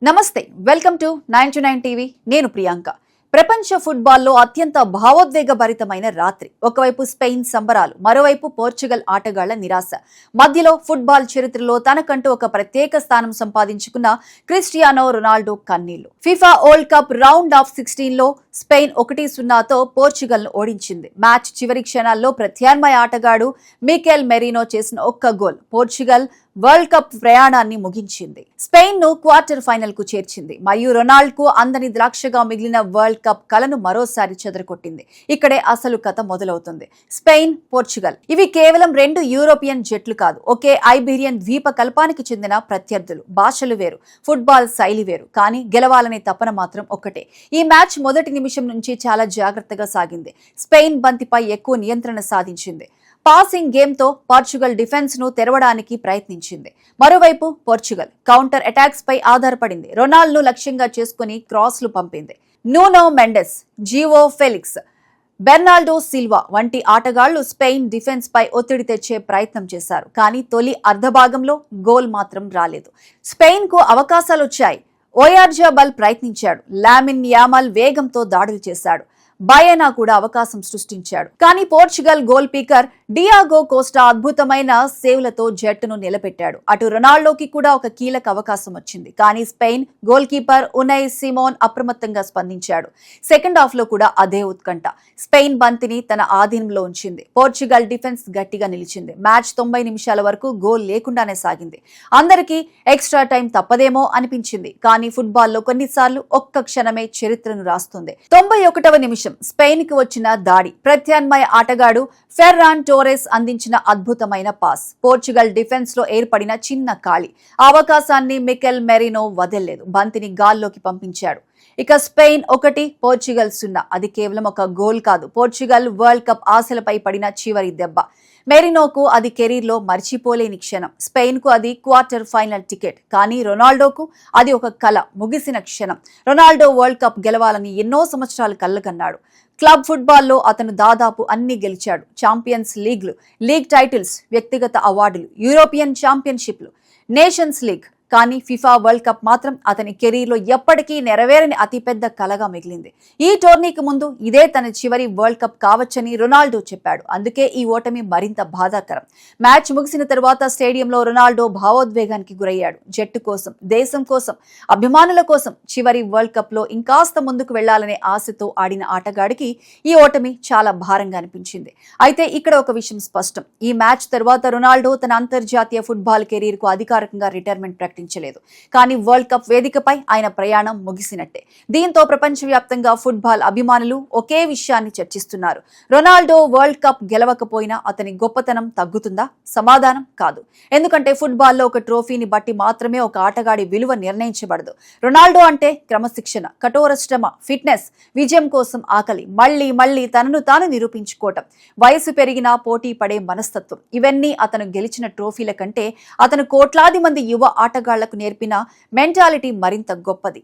నమస్తే, welcome to 9 TV. నేను ప్రియాంక. ప్రపంచ ఫుట్బాల్లో అత్యంత భావోద్వేగభరితమైన రాత్రి. ఒకవైపు స్పెయిన్ సంబరాలు, మరోవైపు పోర్చుగల్ ఆటగాళ్ల నిరాశ. మధ్యలో ఫుట్బాల్ చరిత్రలో తనకంటూ ఒక ప్రత్యేక స్థానం సంపాదించుకున్న క్రిస్టియానో రొనాల్డో కన్నీళ్లు. FIFA World Cup round of 16లో స్పెయిన్ 1-0తో పోర్చుగల్ ను ఓడించింది. మ్యాచ్ చివరి క్షణాల్లో ప్రత్యామ్నాయ ఆటగాడు మికెల్ మెరీనో చేసిన ఒక్క గోల్ పోర్చుగల్ వరల్డ్ కప్ ప్రయాణాన్ని ముగించింది. స్పెయిన్ ను క్వార్టర్ ఫైనల్ కు చేర్చింది మరియు రొనాల్డ్ కు అందని ద్రాక్షగా మిగిలిన వరల్డ్ కప్ కలను మరోసారి చెదరగొట్టింది. ఇక్కడే అసలు కథ మొదలవుతుంది. స్పెయిన్, పోర్చుగల్ ఇవి కేవలం రెండు యూరోపియన్ జట్లు కాదు, ఒకే ఐబీరియన్ ద్వీప కల్పానికి చెందిన ప్రత్యర్థులు. భాషలు వేరు, ఫుట్బాల్ శైలి వేరు, కానీ గెలవాలనే తపన మాత్రం ఒక్కటే. ఈ మ్యాచ్ మొదటి నిమిషం నుంచి చాలా జాగ్రత్తగా సాగింది. స్పెయిన్ బంతిపై ఎక్కువ నియంత్రణ సాధించింది. పాసింగ్ గేమ్ తో పోర్చుగల్ డిఫెన్స్ ను తెరవడానికి ప్రయత్నించింది. మరోవైపు పోర్చుగల్ కౌంటర్ అటాక్స్ పై ఆధారపడింది. రొనాల్డ్ ను లక్ష్యంగా చేసుకుని క్రాస్లు పంపింది. నూనో మెండెస్, జివో ఫెలిక్స్, బెర్నాల్డో సిల్వా వంటి ఆటగాళ్లు స్పెయిన్ డిఫెన్స్ పై ఒత్తిడి తెచ్చే ప్రయత్నం చేశారు. కానీ తొలి అర్ధభాగంలో గోల్ మాత్రం రాలేదు. స్పెయిన్ కు అవకాశాలొచ్చాయి. ఓయార్జాబల్ ప్రయత్నించాడు. లామిన్ యామల్ వేగంతో దాడులు చేశాడు. బయనా కూడా అవకాశం సృష్టించాడు. కానీ Portugal goalkeeper Diego Costa అద్భుతమైన సేవ్లతో జట్టును నిలబెట్టాడు. అటు రొనాల్డోకి కూడా ఒక కీలక అవకాశం వచ్చింది. కానీ స్పెయిన్ గోల్ కీపర్ ఉనై సిమోన్ అప్రమత్తంగా స్పందించాడు. సెకండ్ హాఫ్ లో కూడా అదే ఉత్కంఠ. స్పెయిన్ బంతిని తన ఆధీనంలో ఉంచింది. పోర్చుగల్ డిఫెన్స్ గట్టిగా నిలిచింది. మ్యాచ్ 90 నిమిషాల వరకు గోల్ లేకుండానే సాగింది. అందరికీ ఎక్స్ట్రా టైం తప్పదేమో అనిపించింది. కానీ ఫుట్బాల్లో కొన్నిసార్లు ఒక్క క్షణమే చరిత్రను రాస్తుంది. 91వ నిమిషం స్పెయిన్ కి వచ్చిన దాడి. ప్రత్యామ్నాయ ఆటగాడు ఫెర్రాన్ టోరెస్ అందించిన అద్భుతమైన పాస్ పోర్చుగల్ డిఫెన్స్ లో ఏర్పడిన చిన్న ఖాళీ. ఆ అవకాశాన్ని మికెల్ మెరీనో వదల్లేదు. బంతిని గాల్లోకి పంపించాడు. ఇక స్పెయిన్ 1, పోర్చుగల్ 0. అది కేవలం ఒక గోల్ కాదు, పోర్చుగల్ వరల్డ్ కప్ ఆశలపై పడిన చివరి దెబ్బ. మెరీనోకు అది కెరీర్లో మర్చిపోలేని క్షణం. స్పెయిన్ కు అది క్వార్టర్ ఫైనల్ టికెట్. కానీ రొనాల్డోకు అది ఒక కల, ముగిసిన క్షణం. రొనాల్డో వరల్డ్ కప్ గెలవాలని ఎన్నో సంవత్సరాలు కలగన్నాడు. క్లబ్ ఫుట్బాల్లో అతను దాదాపు అన్ని గెలిచాడు. ఛాంపియన్స్ లీగ్లు, లీగ్ టైటిల్స్, వ్యక్తిగత అవార్డులు, యూరోపియన్ ఛాంపియన్షిప్లు, నేషన్స్ లీగ్. కానీ ఫిఫా వరల్డ్ కప్ మాత్రం అతని కెరీర్లో ఎప్పటికీ నెరవేరని అతిపెద్ద కలగా మిగిలింది. ఈ టోర్నీకి ముందు ఇదే తన చివరి వరల్డ్ కప్ కావచ్చని రొనాల్డో చెప్పాడు. అందుకే ఈ ఓటమి మరింత బాధాకరం. మ్యాచ్ ముగిసిన తర్వాత స్టేడియంలో రొనాల్డో భావోద్వేగానికి గురయ్యాడు. జట్టు కోసం, దేశం కోసం, అభిమానుల కోసం చివరి వరల్డ్ కప్ లో ఇంకాస్త ముందుకు వెళ్లాలనే ఆశతో ఆడిన ఆటగాడికి ఈ ఓటమి చాలా భారంగా అనిపించింది. అయితే ఇక్కడ ఒక విషయం స్పష్టం. ఈ మ్యాచ్ తర్వాత రొనాల్డో తన అంతర్జాతీయ ఫుట్బాల్ కెరీర్ కు అధికారికంగా రిటైర్మెంట్ ప్రకటించలేదు. కానీ వరల్డ్ కప్ వేదికపై ఆయన ప్రయాణం ముగిసినట్టే. దీంతో ప్రపంచవ్యాప్తంగా ఫుట్బాల్ అభిమానులు ఒకే విషయాన్ని చర్చిస్తున్నారు. రొనాల్డో వరల్డ్ కప్ గెలవకపోయినా అతని గొప్పతనం తగ్గుతుందా? సమాధానం కాదు. ఎందుకంటే ఫుట్బాల్లో ఒక ట్రోఫీని బట్టి మాత్రమే ఒక ఆటగాడి విలువ నిర్ణయించబడదు. రొనాల్డో అంటే క్రమశిక్షణ, కఠోర శ్రమ, ఫిట్నెస్, విజయం కోసం ఆకలి, మళ్లీ మళ్లీ తనను తాను నిరూపించుకోవటం, వయసు పెరిగినా పోటీ పడే మనస్తత్వం. ఇవన్నీ అతను గెలిచిన ట్రోఫీల కంటే అతను కోట్లాది మంది యువ ఆటగాళ్లకు నేర్పిన మెంటాలిటీ మరింత గొప్పది.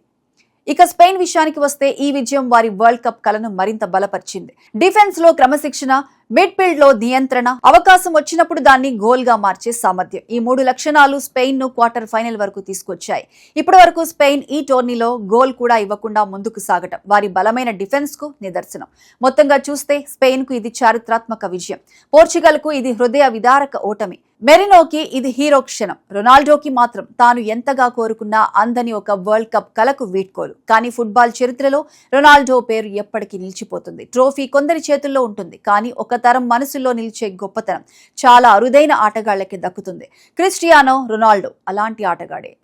ఇక స్పెయిన్ విషయానికి వస్తే ఈ విజయం వారి వరల్డ్ కప్ కలను మరింత బలపరిచింది. డిఫెన్స్ లో క్రమశిక్షణ, మిడ్ ఫీల్డ్ లో నియంత్రణ, అవకాశం వచ్చినప్పుడు దాన్ని గోల్ గా మార్చే సామర్థ్యం. ఈ 3 లక్షణాలు స్పెయిన్ ను క్వార్టర్ ఫైనల్ వరకు తీసుకొచ్చాయి. ఇప్పటి వరకు స్పెయిన్ ఈ టోర్నీలో గోల్ కూడా ఇవ్వకుండా ముందుకు సాగటం వారి బలమైన డిఫెన్స్ కు నిదర్శనం. మొత్తంగా చూస్తే స్పెయిన్ కు ఇది చారిత్రాత్మక విజయం. పోర్చుగల్ కు ఇది హృదయ విదారక ఓటమి. మెరీనోకి ఇది హీరో క్షణం. రొనాల్డోకి మాత్రం తాను ఎంతగా కోరుకున్నా అందని ఒక వరల్డ్ కప్ కలకు వీడ్కోలు. కానీ ఫుట్బాల్ చరిత్రలో రొనాల్డో పేరు ఎప్పటికీ నిలిచిపోతుంది. ట్రోఫీ కొందరి చేతుల్లో ఉంటుంది, కానీ ఒక తరం మనసులో నిలిచే గొప్పతనం చాలా అరుదైన ఆటగాళ్లకి దక్కుతుంది. క్రిస్టియానో రొనాల్డో అలాంటి ఆటగాడే.